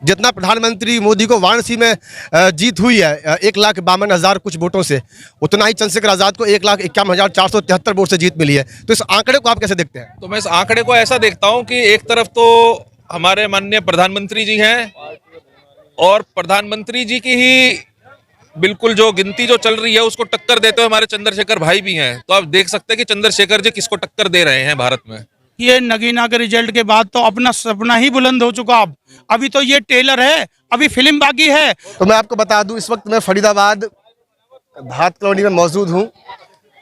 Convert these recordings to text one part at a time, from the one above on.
जितना प्रधानमंत्री मोदी को वाराणसी में जीत हुई है 1,52,000 कुछ वोटों से, उतना ही चंद्रशेखर आज़ाद को 1,51,473 वोट से जीत मिली है। तो इस आंकड़े को आप कैसे देखते हैं? तो मैं इस आंकड़े को ऐसा देखता हूं कि एक तरफ तो हमारे माननीय प्रधानमंत्री जी हैं और प्रधानमंत्री जी की ही बिल्कुल जो गिनती जो चल रही है उसको टक्कर देते हुए हमारे चंद्रशेखर भाई भी हैं। तो आप देख सकते हैं कि चंद्रशेखर जी किसको टक्कर दे रहे हैं भारत में। ये नगीना के रिजल्ट के बाद तो अपना सपना ही बुलंद हो चुका। अब अभी तो ये टेलर है, अभी फिल्म बाकी है। तो मैं आपको बता दूं, इस वक्त मैं फरीदाबाद भात कॉलोनी में मौजूद हूं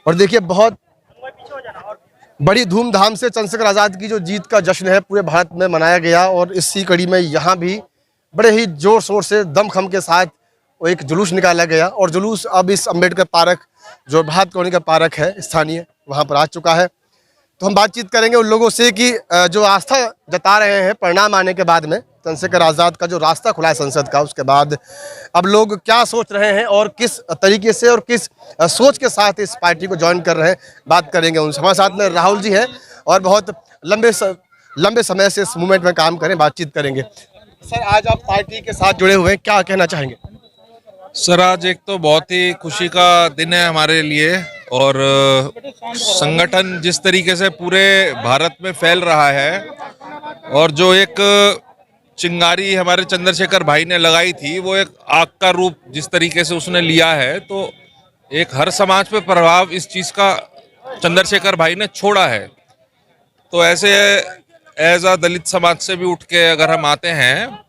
और देखिए बहुत बड़ी धूमधाम से चंद्रशेखर आज़ाद की जो जीत का जश्न है पूरे भारत में मनाया गया। और इसी कड़ी में यहाँ भी बड़े ही जोर शोर से दमखम के साथ वो एक जुलूस निकाला गया और जुलूस अब इस अम्बेडकर पार्क, जो भात कॉलोनी का पार्क है स्थानीय, वहाँ पर आ चुका है। तो हम बातचीत करेंगे उन लोगों से कि जो आस्था जता रहे हैं परिणाम आने के बाद में, चंद्रशेखर आज़ाद का जो रास्ता खुला है संसद का, उसके बाद अब लोग क्या सोच रहे हैं और किस तरीके से और किस सोच के साथ इस पार्टी को ज्वाइन कर रहे हैं, बात करेंगे उनसे। हमारे साथ में राहुल जी हैं और बहुत लंबे समय से इस मूवमेंट में काम करें, बातचीत करेंगे। सर, आज आप पार्टी के साथ जुड़े हुए हैं, क्या कहना चाहेंगे? सर, आज एक तो बहुत ही खुशी का दिन है हमारे लिए और संगठन जिस तरीके से पूरे भारत में फैल रहा है और जो एक चिंगारी हमारे चंद्रशेखर भाई ने लगाई थी वो एक आग का रूप जिस तरीके से उसने लिया है, तो एक हर समाज पे प्रभाव इस चीज़ का चंद्रशेखर भाई ने छोड़ा है। तो ऐसे एज अ दलित समाज से भी उठ के अगर हम आते हैं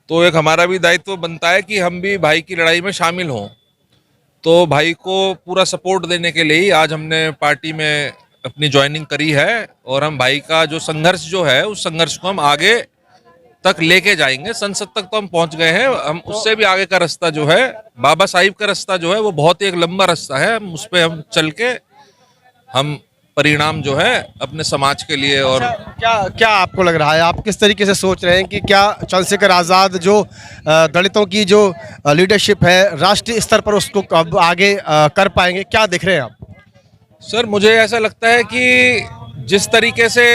तो एक हमारा भी दायित्व बनता है कि हम भी भाई की लड़ाई में शामिल हों। तो भाई को पूरा सपोर्ट देने के लिए ही आज हमने पार्टी में अपनी ज्वाइनिंग करी है और हम भाई का जो संघर्ष जो है उस संघर्ष को हम आगे तक लेके जाएंगे। संसद तक तो हम पहुंच गए हैं, हम उससे भी आगे का रास्ता जो है, बाबा साहिब का रास्ता जो है, वो बहुत ही एक लंबा रास्ता है। हम उस पर हम चल के हम परिणाम जो है अपने समाज के लिए। और क्या आपको लग रहा है, आप किस तरीके से सोच रहे हैं कि क्या चंद्रशेखर आज़ाद जो दलितों की जो लीडरशिप है राष्ट्रीय स्तर पर उसको कब आगे कर पाएंगे, क्या देख रहे हैं आप? सर, मुझे ऐसा लगता है कि जिस तरीके से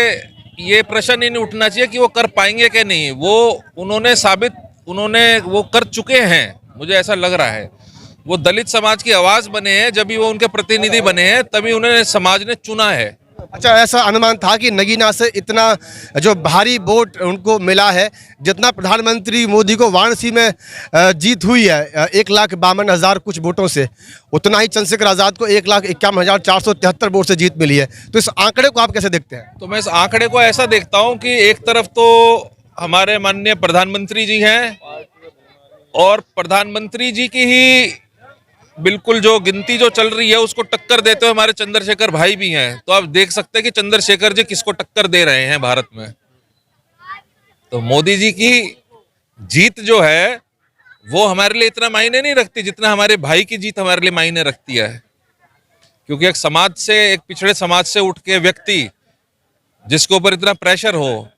ये प्रश्न ही नहीं उठना चाहिए कि वो कर पाएंगे कि नहीं, वो उन्होंने वो कर चुके हैं। मुझे ऐसा लग रहा है वो दलित समाज की आवाज़ बने हैं, जब भी वो उनके प्रतिनिधि बने हैं तभी उन्हें समाज ने चुना है। अच्छा, ऐसा अनुमान था कि नगीना से इतना जो भारी वोट उनको मिला है, जितना प्रधानमंत्री मोदी को वाराणसी में जीत हुई है 1,52,000 कुछ वोटों से, उतना ही चंद्रशेखर आज़ाद को 1,51,473 वोट से जीत मिली है। तो इस आंकड़े को आप कैसे देखते हैं? तो मैं इस आंकड़े को ऐसा देखता हूं कि एक तरफ तो हमारे माननीय प्रधानमंत्री जी हैं और प्रधानमंत्री जी की ही बिल्कुल जो गिनती जो चल रही है उसको टक्कर देते हुए हमारे चंद्रशेखर भाई भी हैं। तो आप देख सकते हैं कि चंद्रशेखर जी किसको टक्कर दे रहे हैं भारत में। तो मोदी जी की जीत जो है वो हमारे लिए इतना मायने नहीं रखती जितना हमारे भाई की जीत हमारे लिए मायने रखती है। क्योंकि एक समाज से, एक पिछड़े समाज से उठ के व्यक्ति जिसके ऊपर इतना प्रेशर हो,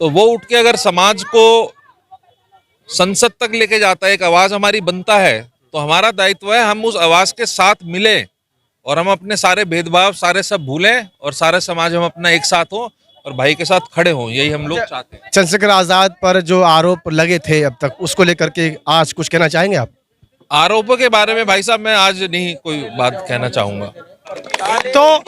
तो वो उठ के अगर समाज को संसद तक लेके जाता है, एक आवाज हमारी बनता है, तो हमारा दायित्व है हम उस आवाज के साथ मिले और हम अपने सारे भेदभाव सारे सब भूलें और सारे समाज हम अपना एक साथ हो और भाई के साथ खड़े हों, यही हम लोग चाहते हैं। चंद्रशेखर आज़ाद पर जो आरोप लगे थे अब तक, उसको लेकर के आज कुछ कहना चाहेंगे आप? आरोपों के बारे में भाई साहब मैं आज नहीं कोई बात कहना चाहूंगा। तो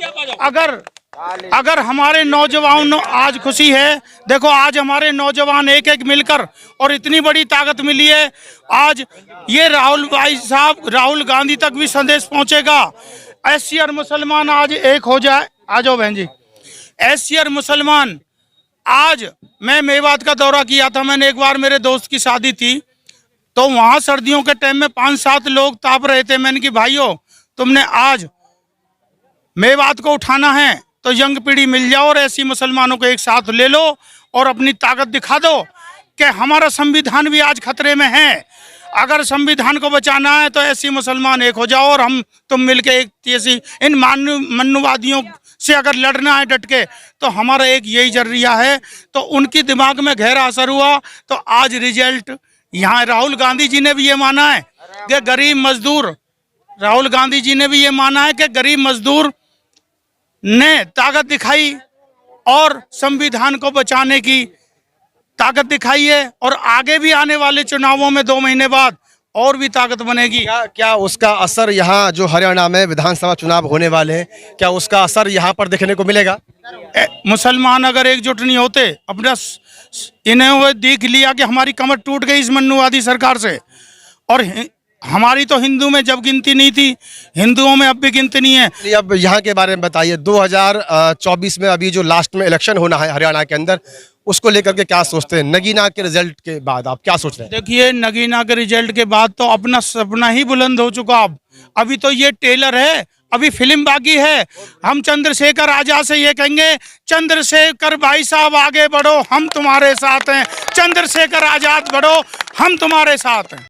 अगर हमारे नौजवान आज खुशी है, देखो आज हमारे नौजवान एक एक मिलकर और इतनी बड़ी ताकत मिली है। आज ये राहुल भाई साहब, राहुल गांधी तक भी संदेश पहुंचेगा, एससी और मुसलमान आज एक हो जाए। आ जाओ बहन जी। एससी और मुसलमान, आज मैं मेवात का दौरा किया था, मैंने एक बार, मेरे दोस्त की शादी थी, तो वहाँ सर्दियों के टाइम में 5-7 लोग ताप रहे थे। मैंने कि भाइयों, तुमने आज मेवात को उठाना है तो यंग पीढ़ी मिल जाओ और ऐसी मुसलमानों को एक साथ ले लो और अपनी ताकत दिखा दो कि हमारा संविधान भी आज खतरे में है। अगर संविधान को बचाना है तो ऐसी मुसलमान एक हो जाओ और हम तुम मिलके एक ऐसी इन मन्नुवादियों से अगर लड़ना है डट के, तो हमारा एक यही जरिया है। तो उनकी दिमाग में गहरा असर हुआ। तो आज रिजल्ट यहाँ राहुल गांधी जी ने भी ये माना है कि गरीब मजदूर, राहुल गांधी जी ने भी ये माना है कि गरीब मजदूर ने ताकत दिखाई और संविधान को बचाने की ताकत दिखाई है और आगे भी आने वाले चुनावों में 2 महीने बाद और भी ताकत बनेगी। क्या उसका असर यहाँ जो हरियाणा में विधानसभा चुनाव होने वाले हैं, क्या उसका असर यहाँ पर देखने को मिलेगा? मुसलमान अगर एकजुट नहीं होते, अपना इन्हें वो देख लिया कि हमारी कमर टूट गई इस मन्नूवादी सरकार से, और हमारी तो हिंदू में जब गिनती नहीं थी, हिंदुओं में अब भी गिनती नहीं है। चलिए, अब यहाँ के बारे में बताइए, 2024 में अभी जो लास्ट में इलेक्शन होना है हरियाणा के अंदर, उसको लेकर के क्या सोचते हैं? नगीना के रिजल्ट के बाद आप क्या सोच रहे हैं? देखिए, नगीना के रिजल्ट के बाद तो अपना सपना ही बुलंद हो चुका। अब अभी तो ये टेलर है, अभी फिल्म बाकी है। हम चंद्रशेखर आजाद से ये कहेंगे, चंद्रशेखर भाई साहब आगे बढ़ो, हम तुम्हारे साथ हैं। चंद्रशेखर आजाद बढ़ो, हम तुम्हारे साथ हैं।